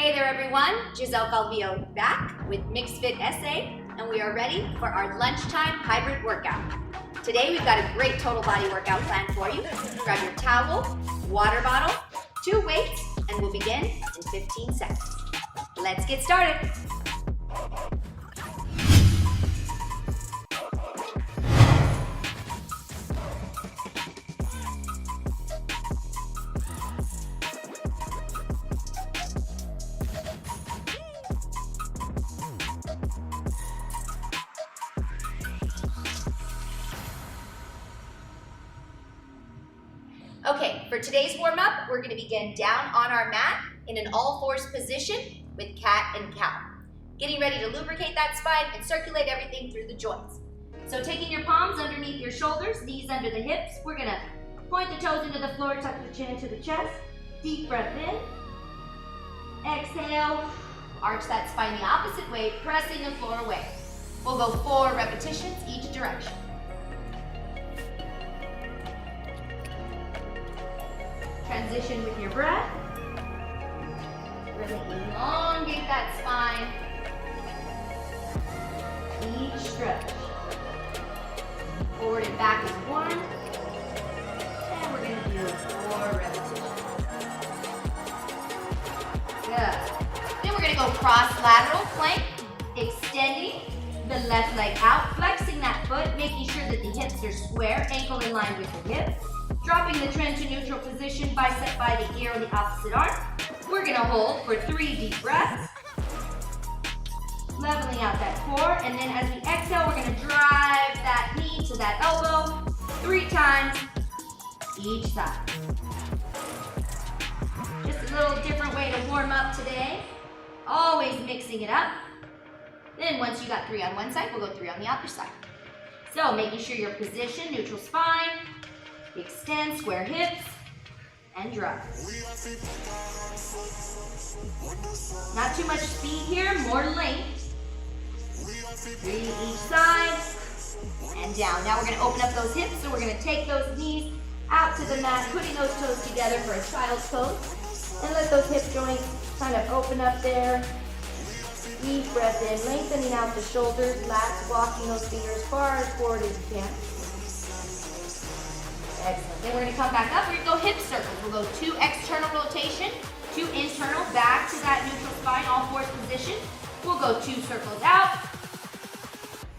Hey there everyone, Giselle Calvillo back with Mixed Fit SA, and we are ready for our lunchtime hybrid workout. Today we've got a great total body workout planned for you. Grab your towel, water bottle, 2 weights, and we'll begin in 15 seconds. Let's get started. Okay, for today's warm-up, we're going to begin down on our mat in an all-fours position with cat and cow. Getting ready to lubricate that spine and circulate everything through the joints. So taking your palms underneath your shoulders, knees under the hips, we're going to point the toes into the floor, tuck the chin into the chest. Deep breath in. Exhale. Arch that spine the opposite way, pressing the floor away. We'll go 4 repetitions each direction. Transition with your breath. Really elongate that spine. Each stretch. Forward and back is 1. And we're going to do 4 repetitions. Good. Then we're going to go cross-lateral plank, extending the left leg out, flexing that foot, making sure that the hips are square, ankle in line with the hip. Dropping the trend to neutral position, bicep by the ear on the opposite arm. We're going to hold for 3 deep breaths. Leveling out that core, and then as we exhale, we're going to drive that knee to that elbow 3 times each side. Just a little different way to warm up today. Always mixing it up. Then once you got 3 on one side, we'll go 3 on the other side. So making sure your position, neutral spine, extend, square hips, and drive. Not too much speed here, more length. 3 each side, and down. Now we're going to open up those hips, so we're going to take those knees out to the mat, putting those toes together for a child's pose, and let those hip joints kind of open up there. Deep breath in, lengthening out the shoulders, lats, walking those fingers far as forward as you can. Excellent. Then we're going to come back up. We're going to go hip circles. We'll go 2 external rotation, 2 internal, back to that neutral spine, all fours position. We'll go 2 circles out,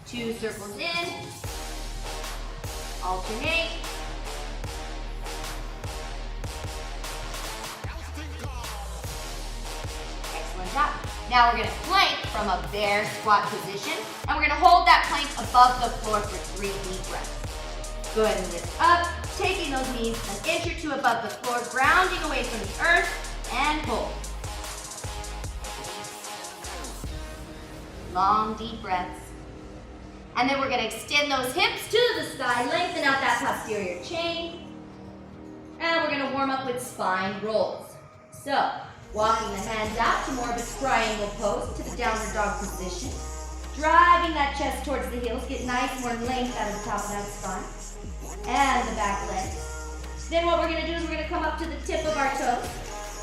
2 circles in, alternate. Excellent job. Now we're going to plank from a bear squat position, and we're going to hold that plank above the floor for 3 deep breaths. Go ahead and lift up, taking those knees an inch or 2 above the floor, grounding away from the earth, and hold. Long, deep breaths. And then we're going to extend those hips to the sky, lengthen out that posterior chain, and we're going to warm up with spine rolls. So, walking the hands out to more of a triangle pose to the downward dog position, driving that chest towards the heels, get nice more length out of the top of that spine. And the back leg. Then what we're going to do is we're going to come up to the tip of our toes,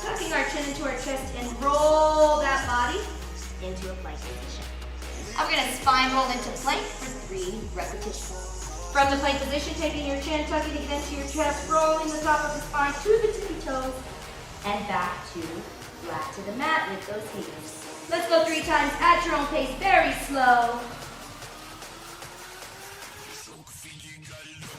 tucking our chin into our chest and roll that body into a plank position. And we're going to spine roll into plank for 3 repetitions. From the plank position, taking your chin, tucking it into your chest, rolling the top of the spine to the tippy toes, and back to flat to the mat with those heels. Let's go 3 times at your own pace, very slow.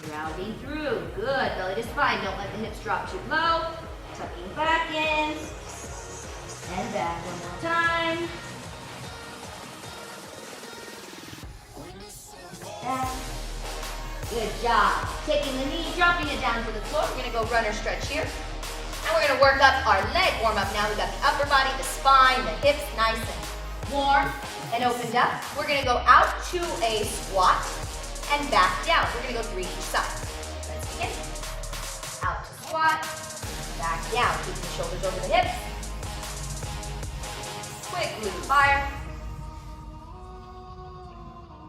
Rounding through. Good. Belly to spine. Don't let the hips drop too low. Tucking back in. And back one more time. Back. Good job. Taking the knee, dropping it down to the floor. We're going to go runner stretch here. And we're going to work up our leg warm up now. We've got the upper body, the spine, the hips nice and warm and opened up. We're going to go out to a squat and back down. We're going to go 3 each side. Let's begin. Out to squat, back down. Keeping the shoulders over the hips. Quick glute fire.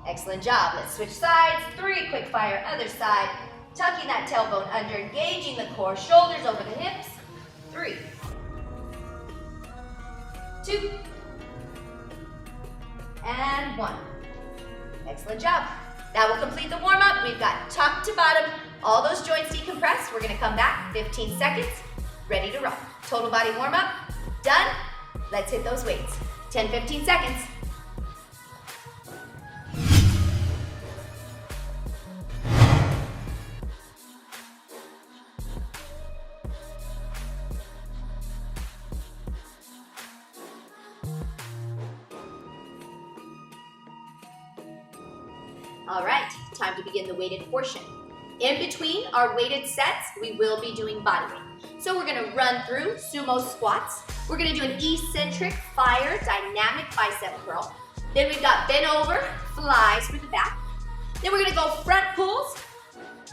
Excellent job. Let's switch sides. 3 quick fire, other side. Tucking that tailbone under, engaging the core, shoulders over the hips. 3, 2, and 1. Excellent job. That will complete the warm-up. We've got top to bottom, all those joints decompressed. We're gonna come back, 15 seconds, ready to rock. Total body warm-up, done. Let's hit those weights. 10, 15 seconds. All right, time to begin the weighted portion. In between our weighted sets, we will be doing body weight. So we're gonna run through sumo squats. We're gonna do an eccentric fire dynamic bicep curl. Then we've got bent over, flies through the back. Then we're gonna go front pulls,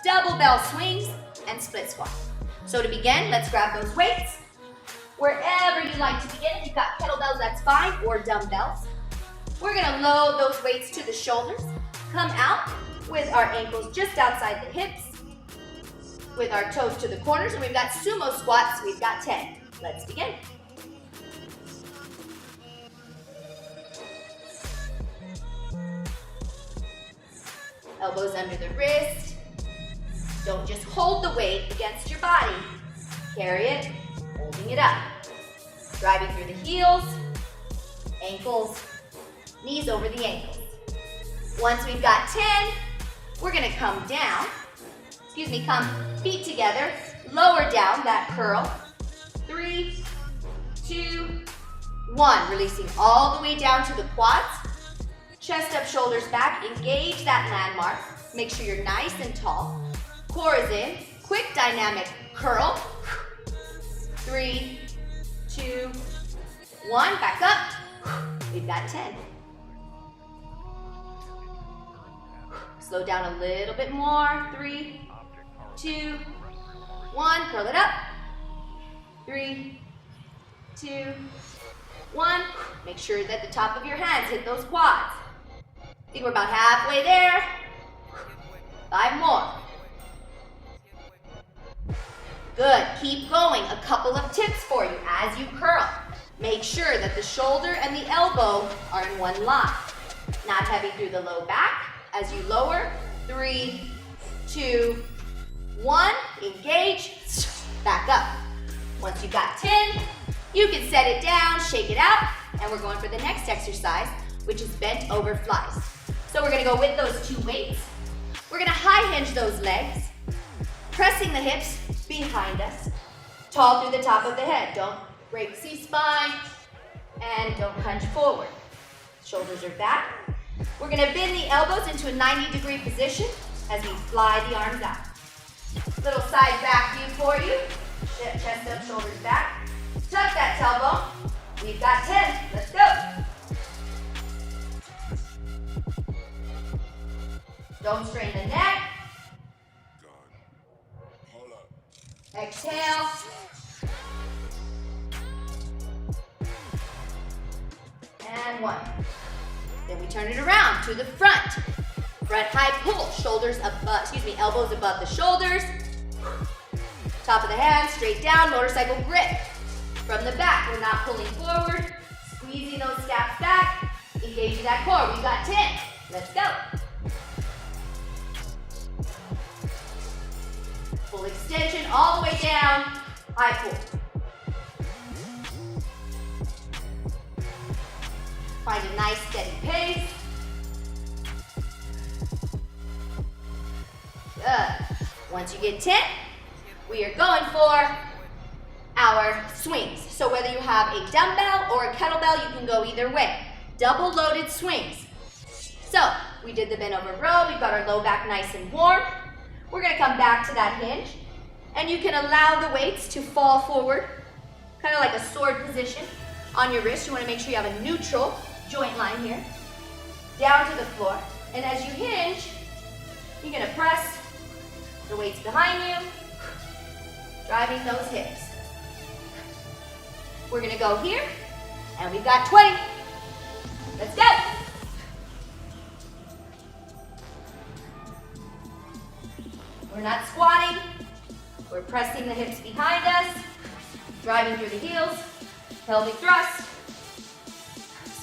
double bell swings, and split squat. So to begin, let's grab those weights. Wherever you like to begin, if you've got kettlebells, that's fine, or dumbbells. We're gonna load those weights to the shoulders. Come out with our ankles just outside the hips, with our toes to the corners, and we've got sumo squats, we've got 10. Let's begin. Elbows under the wrist. Don't just hold the weight against your body. Carry it, holding it up. Driving through the heels, ankles, knees over the ankles. Once we've got 10, we're gonna come down, come feet together, lower down that curl. 3, 2, 1. Releasing all the way down to the quads. Chest up, shoulders back, engage that landmark. Make sure you're nice and tall. Core is in, quick dynamic curl. 3, 2, 1, back up. We've got 10. Slow down a little bit more. 3, 2, 1. Curl it up. 3, 2, 1. Make sure that the top of your hands hit those quads. I think we're about halfway there. 5 more. Good. Keep going. A couple of tips for you as you curl. Make sure that the shoulder and the elbow are in one line. Not heavy through the low back. As you lower, 3, 2, 1, engage, back up. Once you've got 10, you can set it down, shake it out, and we're going for the next exercise, which is bent over flies. So we're gonna go with those 2 weights. We're gonna high hinge those legs, pressing the hips behind us, tall through the top of the head. Don't break C-spine, and don't hunch forward. Shoulders are back. We're gonna bend the elbows into a 90-degree position as we fly the arms out. Little side back view for you. Chest up, shoulders back. Tuck that tailbone. We've got 10. Let's go. Don't strain the neck. Exhale. And 1. Then we turn it around to the front. Front high pull, elbows above the shoulders. Top of the hands, straight down, motorcycle grip. From the back, we're not pulling forward. Squeezing those scaps back. Engaging that core. We've got 10. Let's go. Full extension all the way down. High pull. Find a nice steady pace. Good. Once you get 10, we are going for our swings. So whether you have a dumbbell or a kettlebell, you can go either way. Double loaded swings. So we did the bent over row. We've got our low back nice and warm. We're gonna come back to that hinge. And you can allow the weights to fall forward, kind of like a sword position on your wrist. You wanna make sure you have a neutral joint line here, down to the floor. And as you hinge, you're gonna press the weights behind you, driving those hips. We're gonna go here, and we've got 20. Let's go. We're not squatting, we're pressing the hips behind us, driving through the heels, pelvic thrust.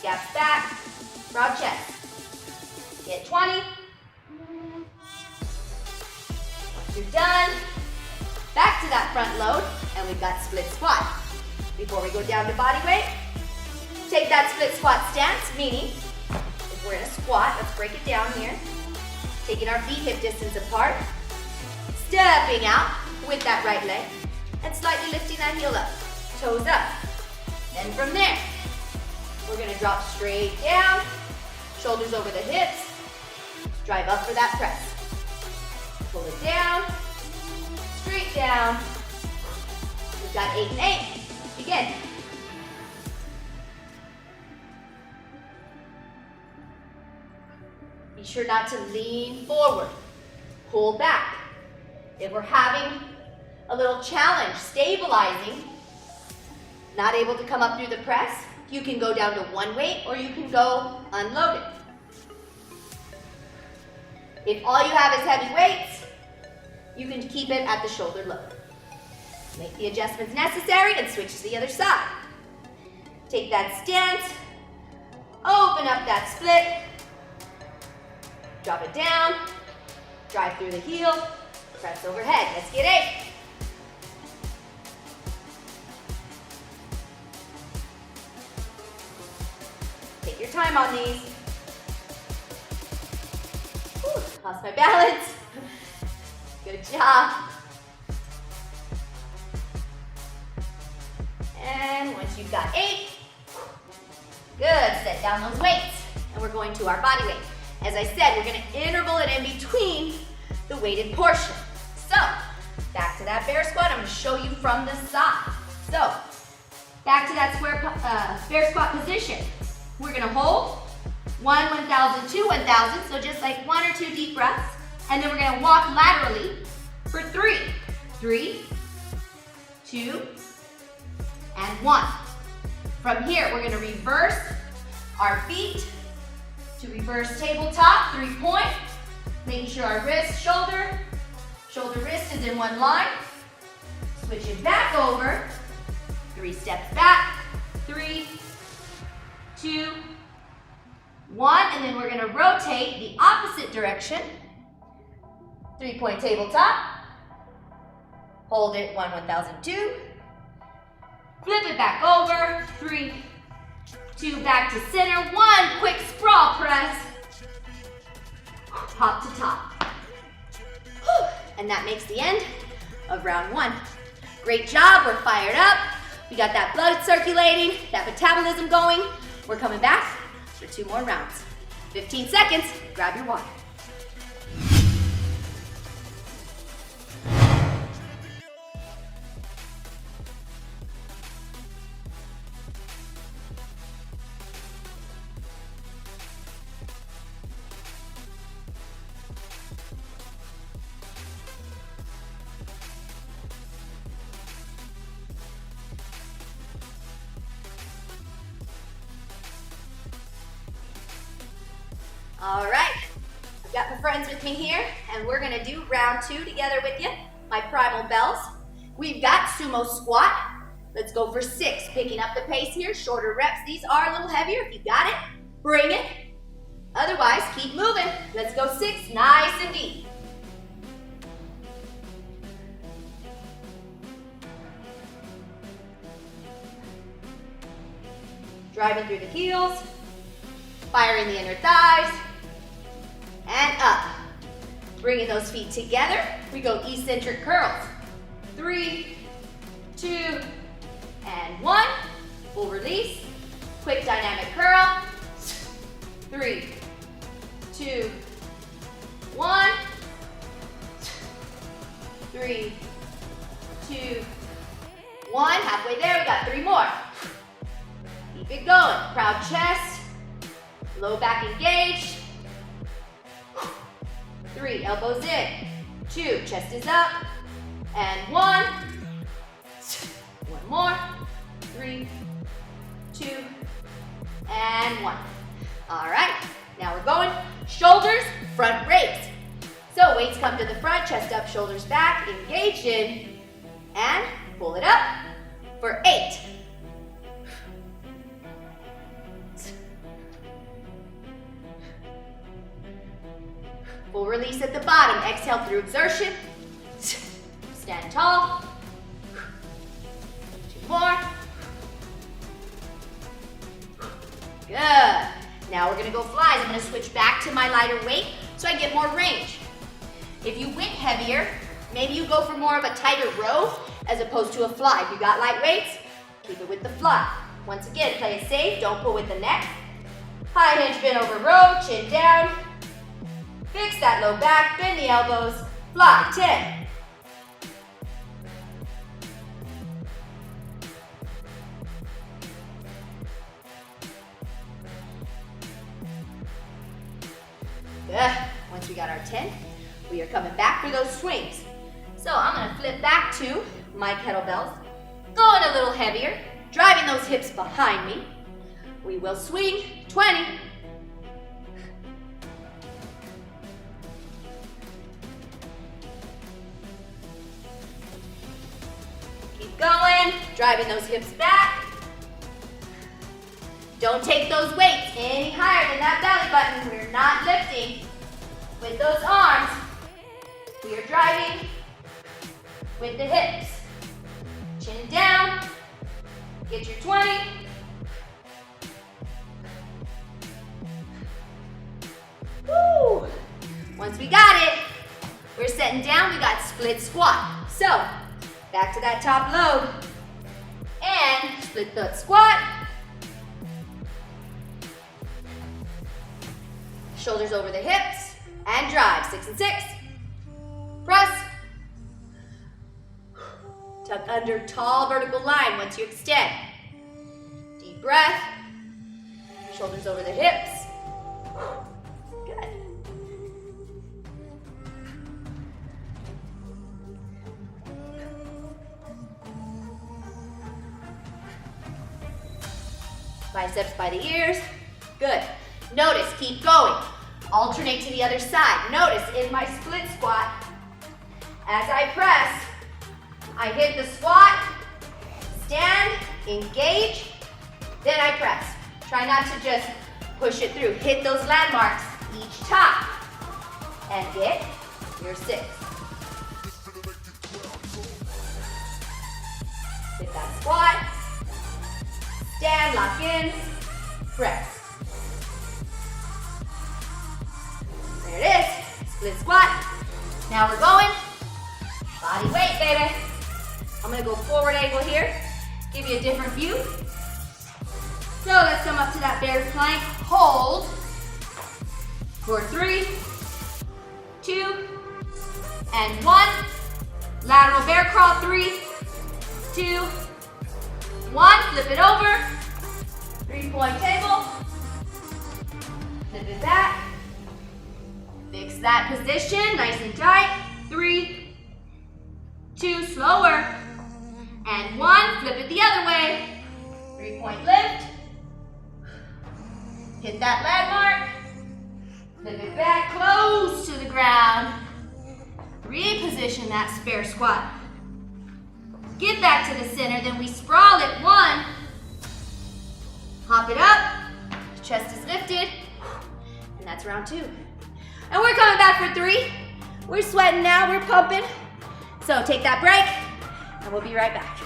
Gaps back, broad chest. Get 20. Once you're done, back to that front load, and we've got split squat. Before we go down to body weight, take that split squat stance, meaning if we're in a squat, let's break it down here. Taking our feet hip distance apart, stepping out with that right leg, and slightly lifting that heel up, toes up. Then from there, we're gonna drop straight down, shoulders over the hips, drive up for that press. Pull it down, straight down. We've got 8 and 8. Begin. Be sure not to lean forward. Pull back. If we're having a little challenge stabilizing, not able to come up through the press, you can go down to one weight or you can go unloaded. If all you have is heavy weights, you can keep it at the shoulder load. Make the adjustments necessary and switch to the other side. Take that stance, open up that split, drop it down, drive through the heel, press overhead. Let's get 8. Take your time on these. Whew, lost my balance. Good job. And once you've got 8, good, set down those weights. And we're going to our body weight. As I said, we're gonna interval it in between the weighted portion. So, back to that bear squat. I'm gonna show you from the side. So, back to that bear squat position. We're gonna hold 1, 1,000, 2, 1,000. So just like 1 or 2 deep breaths. And then we're gonna walk laterally for 3. 3, 2, and 1. From here, we're gonna reverse our feet to reverse tabletop, 3-point. Making sure our wrist, shoulder, wrist is in one line. Switch it back over. 3 steps back. 3, 2, 1. And then we're gonna rotate the opposite direction. 3-point tabletop. Hold it, 1, 1,002. Flip it back over. 3, 2, back to center. 1, quick sprawl press. Top to top. And that makes the end of round 1. Great job, we're fired up. We got that blood circulating, that metabolism going. We're coming back for 2 more rounds. 15 seconds, grab your water. All right, I've got my friends with me here, and we're gonna do round 2 together with you, my primal bells. We've got sumo squat. Let's go for 6, picking up the pace here, shorter reps. These are a little heavier. If you got it, bring it. Otherwise, keep moving. Let's go 6, nice and deep. Driving through the heels, firing the inner thighs, and up. Bringing those feet together, we go eccentric curls. 3, 2, and 1. Full release. Quick dynamic curl. 3, 2, 1. 3, 2, 1. Halfway there, we got 3 more. Keep it going. Proud chest. Low back engaged. 3, elbows in. 2, chest is up. And 1. 1 more. 3, 2, and 1. All right, now we're going shoulders, front raise. So weights come to the front, chest up, shoulders back, engaged in, and pull it up for 8. Full release at the bottom. Exhale through exertion. Stand tall. 2 more. Good. Now we're gonna go flies. I'm gonna switch back to my lighter weight so I get more range. If you went heavier, maybe you go for more of a tighter row as opposed to a fly. If you got light weights, keep it with the fly. Once again, play it safe, don't pull with the neck. High hinge, bend over row, chin down. Fix that low back, bend the elbows, fly, 10. Good. Once we got our 10, we are coming back for those swings. So I'm gonna flip back to my kettlebells, going a little heavier, driving those hips behind me. We will swing 20. Keep going, driving those hips back. Don't take those weights any higher than that belly button. We're not lifting with those arms. We are driving with the hips. Chin down, get your 20. Woo! Once we got it, we're setting down, we got split squat. So, back to that top load, and split the squat. Shoulders over the hips, and drive, 6 and 6. Press. Tuck under, tall vertical line once you extend. Deep breath. Shoulders over the hips. Good. Biceps by the ears. Good. Notice, keep going. Alternate to the other side. Notice in my split squat, as I press, I hit the squat, stand, engage, then I press. Try not to just push it through. Hit those landmarks each time. And get your 6. Hit that squat, stand, lock in, press. There it is, split squat. Now we're going body weight, baby. I'm gonna go forward angle here, give you a different view. So let's come up to that bear plank, hold for 3, 2, and 1. Lateral bear crawl, 3, 2, 1. Flip it over, 3-point table. Flip it back. Fix that position, nice and tight. 3, 2, slower. And 1, flip it the other way. 3-point lift. Hit that landmark. Flip it back close to the ground. Reposition that spare squat. Get back to the center, then we sprawl it. 1. Hop it up. Chest is lifted. And that's round 2. And we're coming back for 3. We're sweating now, we're pumping. So take that break, and we'll be right back.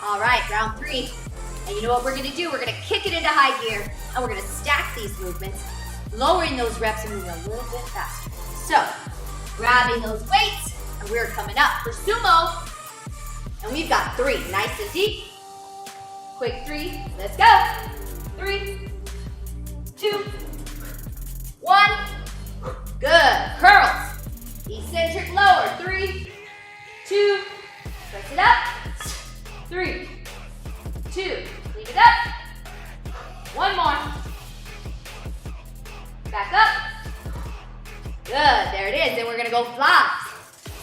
All right, round 3. And you know what we're gonna do? We're gonna kick it into high gear, and we're gonna stack these movements, lowering those reps and moving a little bit faster. So, grabbing those weights, and we're coming up for sumo. And we've got 3, nice and deep. Quick 3, let's go. 3, 2, 1. Good, curls. Eccentric lower, 3, 2, press it up. 3, 2, leave it up. 1 more. Back up. Good, there it is. Then we're gonna go flies.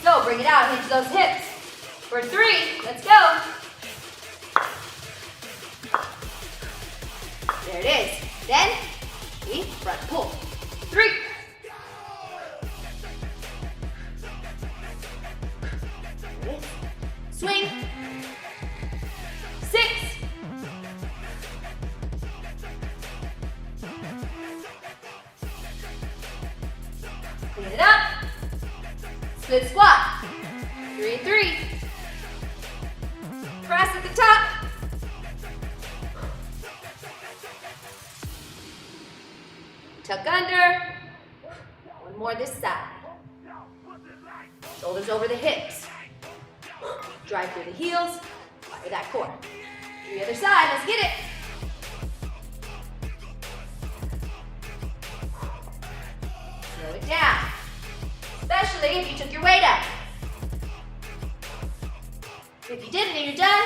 So bring it out, hinge those hips. For 3, let's go. There it is. Then, we front pull. 3. Swing. 6. Clean it up. Split squat. 3, 3. Press at the top. Tuck under. One more this side. Shoulders over the hips. Drive through the heels. Fire that core. The other side, let's get it. Slow it down. Especially if you took your weight up. If you didn't and you're done,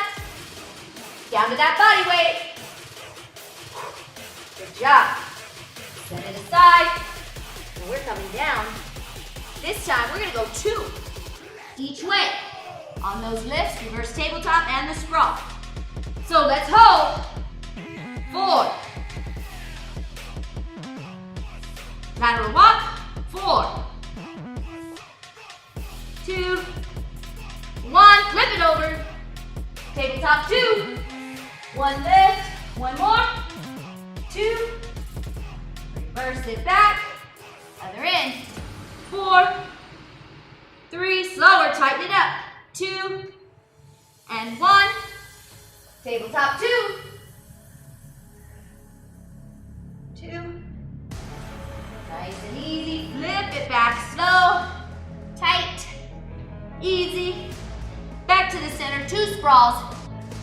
down to that body weight. Good job. Set it aside. And we're coming down. This time we're gonna go 2 each way. On those lifts, reverse tabletop and the sprawl. So let's hold. 4. Lateral walk. 4. 2. 1. Flip it over. Tabletop 2. 1 lift. 1 more. 2. Reverse it back. Other end. 4. 3. Slower. Tighten it up. 2. And 1. Tabletop 2. 2. Nice and easy. Flip it back. Slow. Tight. Easy. Back to the center. 2 sprawls.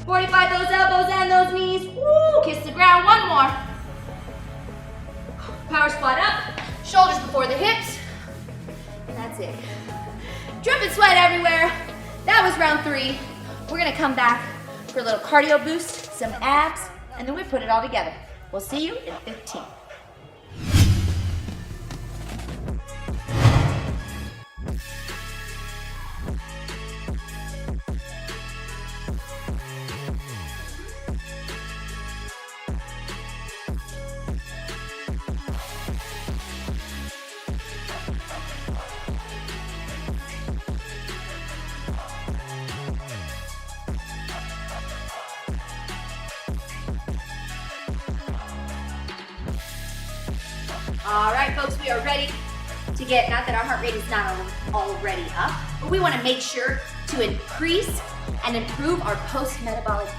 45 those elbows and those knees. Woo! Kiss the ground. 1 more. Power squat up. Shoulders before the hips. And that's it. Dripping sweat everywhere. That was round 3. We're gonna come back for a little cardio boost, some abs, and then we put it all together. We'll see you in 15. All right, folks, we are ready to get, not that our heart rate is not already up, but we want to make sure to increase and improve our post-metabolic,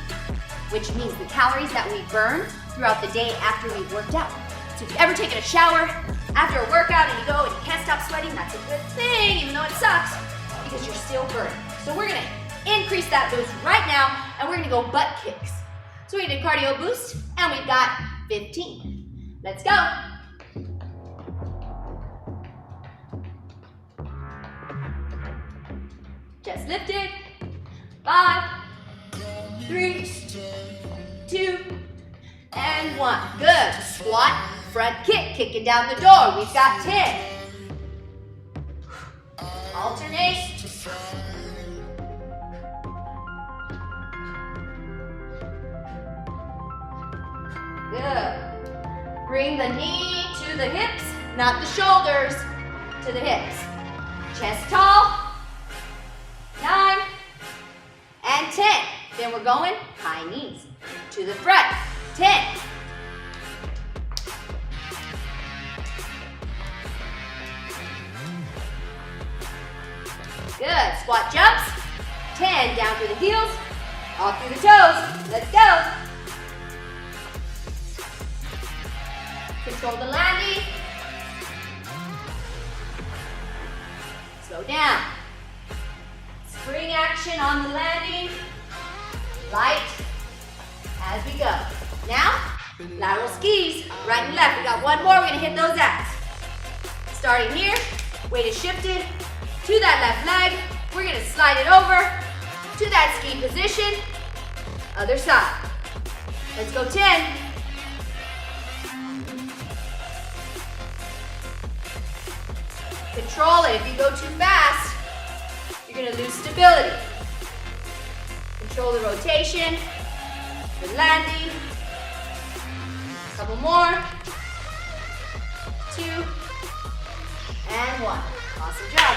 which means the calories that we burn throughout the day after we've worked out. So if you've ever taken a shower after a workout and you go and you can't stop sweating, that's a good thing, even though it sucks, because you're still burning. So we're gonna increase that boost right now, and we're gonna go butt kicks. So we did cardio boost, and we've got 15. Let's go. Chest lifted. 5, 3, 2, and 1. Good. Squat, front kick, kicking down the door. We've got 10. Alternate. Good. Bring the knee to the hips, not the shoulders, to the hips. Chest tall. 9 and 10. Then we're going high knees to the front. 10. Good. Squat jumps. 10 down through the heels, all through the toes. Let's go. Control the landing. Slow down. Spring action on the landing. Light as we go. Now, lateral skis, right and left. We got 1 more, we're gonna hit those abs. Starting here, weight is shifted to that left leg. We're gonna slide it over to that ski position. Other side. Let's go 10. Control it. If you go too fast, you're gonna lose stability. Control the rotation, the landing. Couple more. 2 and 1. Awesome job.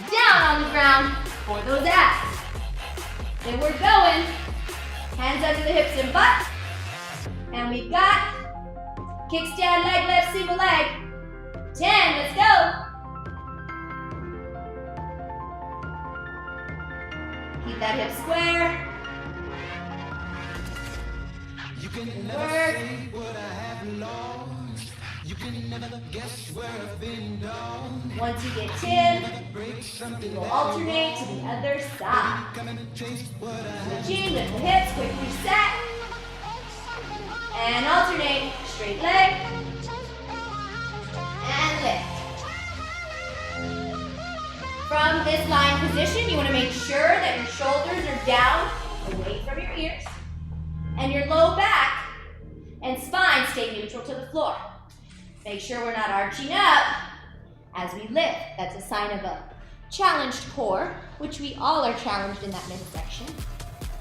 Down on the ground for those abs. And we're going. Hands under the hips and butt. And we've got kickstand, leg lift, single leg. 10, let's go. Keep that hip square. You can never say what I have lost. You can never guess where I've been gone. Once you get 10, we will alternate to the other side. Switching, lift the hips, quick reset. And alternate, straight leg. And lift. From this lying position, you want to make sure that your shoulders are down, away from your ears. And your low back and spine stay neutral to the floor. Make sure we're not arching up as we lift. That's a sign of a challenged core, which we all are challenged in that midsection.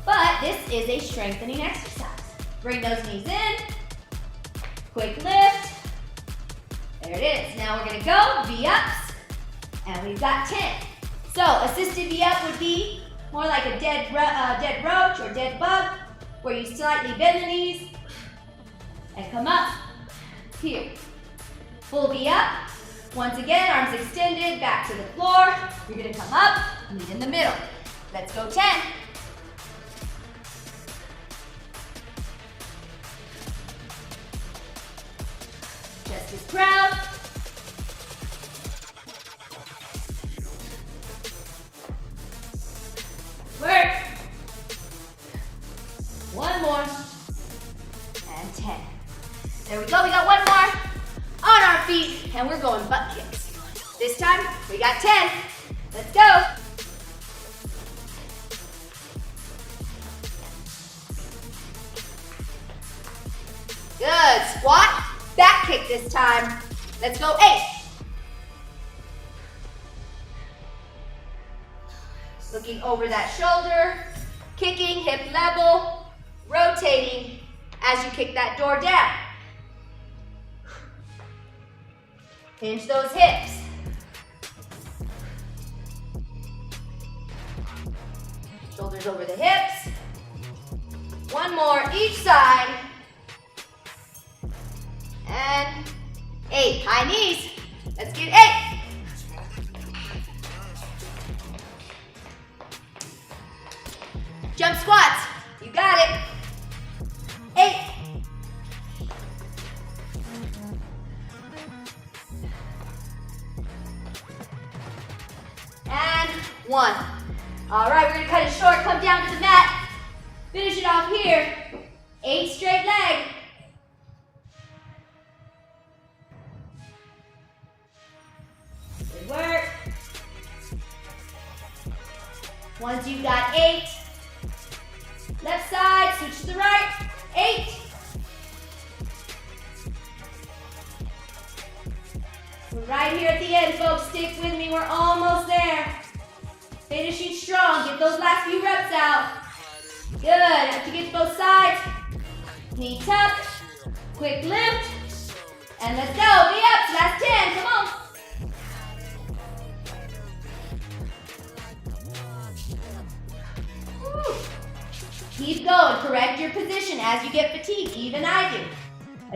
But this is a strengthening exercise. Bring those knees in. Quick lift. There it is. Now we're going to go V-ups. And we've got 10. So assisted V-up would be more like a dead roach or dead bug, where you slightly bend the knees and come up here. Full V-up. Once again, arms extended, back to the floor. You're going to come up, meet in the middle. Let's go 10. Chest is proud. Work. One more. And 10. There we go. We got one more. On our feet. And we're going butt kicks. This time, we got 10. Let's go. Good. Squat. Back kick this time. Let's go 8. Looking over that shoulder, kicking hip level, rotating as you kick that door down. Hinge those hips. Shoulders over the hips. One more each side. And 8. High knees. Let's get 8. Jump squats. You got it. 8. And 1. All right, we're going to cut it short. Come down to the mat. Finish it off here. 8 straight leg. Good work. Once you've got 8, left side, switch to the right. 8. We're right here at the end, folks. Stick with me. We're almost there. Finishing strong. Get those last few reps out. Good. After you get to both sides, knee tuck, quick lift, and let's go. V-ups. Last 10. Come on. Woo. Keep going. Correct your position as you get fatigued. Even I do.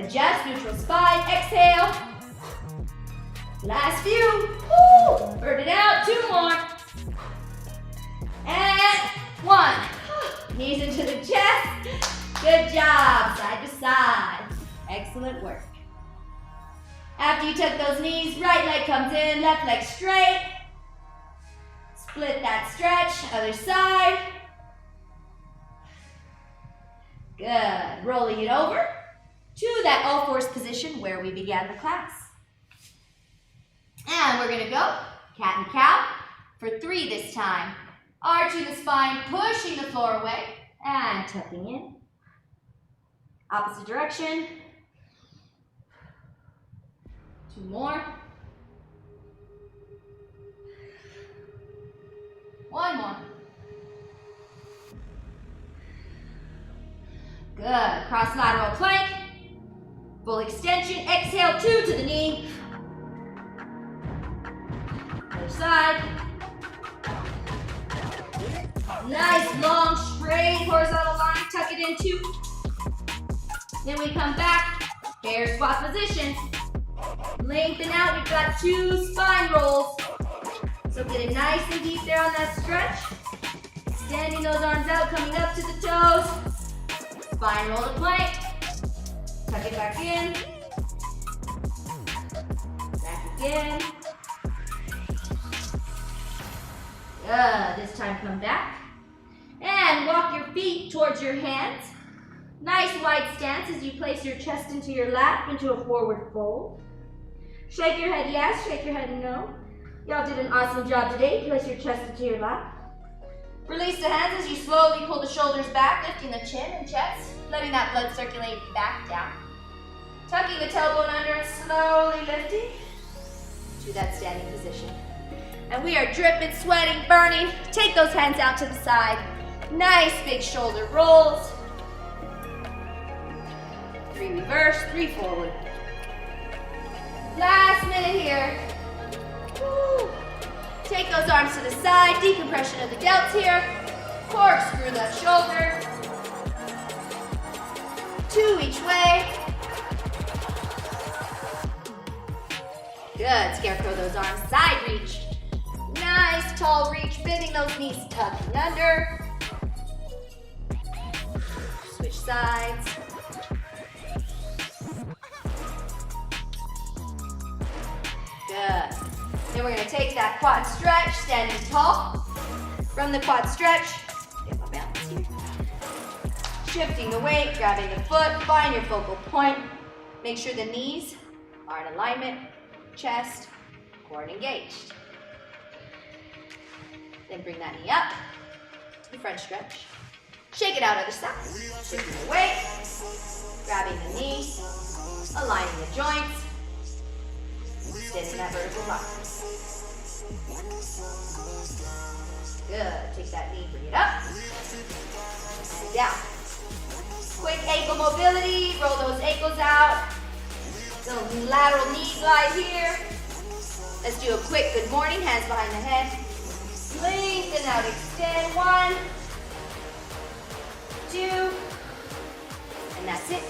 Adjust, neutral spine. Exhale. Last few. Woo. Burn it out. 2 more. And 1. Knees into the chest. Good job. Side to side. Excellent work. After you tuck those knees, right leg comes in, left leg straight. Split that stretch. Other side. Good. Rolling it over to that all fours position where we began the class. And we're going to go cat and cow for 3 this time. Arching the spine, pushing the floor away, and tucking in. Opposite direction. 2 more. 1 more. Good. Cross-lateral plank. Full extension, exhale, 2 to the knee. Other side. Nice, long, straight horizontal line, tuck it in 2. Then we come back, hair squat position. Lengthen out, we've got 2 spine rolls. So get it nice and deep there on that stretch. Extending those arms out, coming up to the toes. Spine roll to plank. Tuck it back in. Back again. Good. This time come back. And walk your feet towards your hands. Nice wide stance as you place your chest into your lap, into a forward fold. Shake your head yes, shake your head no. Y'all did an awesome job today. Place your chest into your lap. Release the hands as you slowly pull the shoulders back, lifting the chin and chest, letting that blood circulate back down. Tucking the tailbone under and slowly lifting to that standing position. And we are dripping, sweating, burning. Take those hands out to the side. Nice big shoulder rolls. 3 reverse, 3 forward. Last minute here. Woo. Take those arms to the side, decompression of the delts here. Corkscrew that shoulder. 2 each way. Good, scarecrow those arms, side reach. Nice tall reach, bending those knees, tucking under. Switch sides. Good. Then we're going to take that quad stretch, standing tall. From the quad stretch, get my balance here. Shifting the weight, grabbing the foot, find your focal point. Make sure the knees are in alignment, chest, core engaged. Then bring that knee up, the front stretch. Shake it out other side. Shifting the weight, grabbing the knee, aligning the joints. Extending that vertical line. Good. Take that knee, bring it up. And down. Quick ankle mobility. Roll those ankles out. Little lateral knee glide here. Let's do a quick good morning. Hands behind the head. Lengthen out. Extend. 1, 2. And that's it.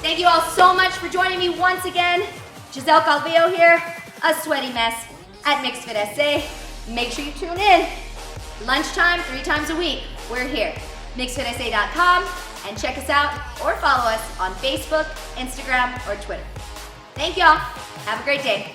Thank you all so much for joining me once again. Giselle Calvillo here, a sweaty mess at Mixed Fit SA. Make sure you tune in. Lunchtime, 3 times a week. We're here. MixedFitSA.com, and check us out or follow us on Facebook, Instagram, or Twitter. Thank y'all. Have a great day.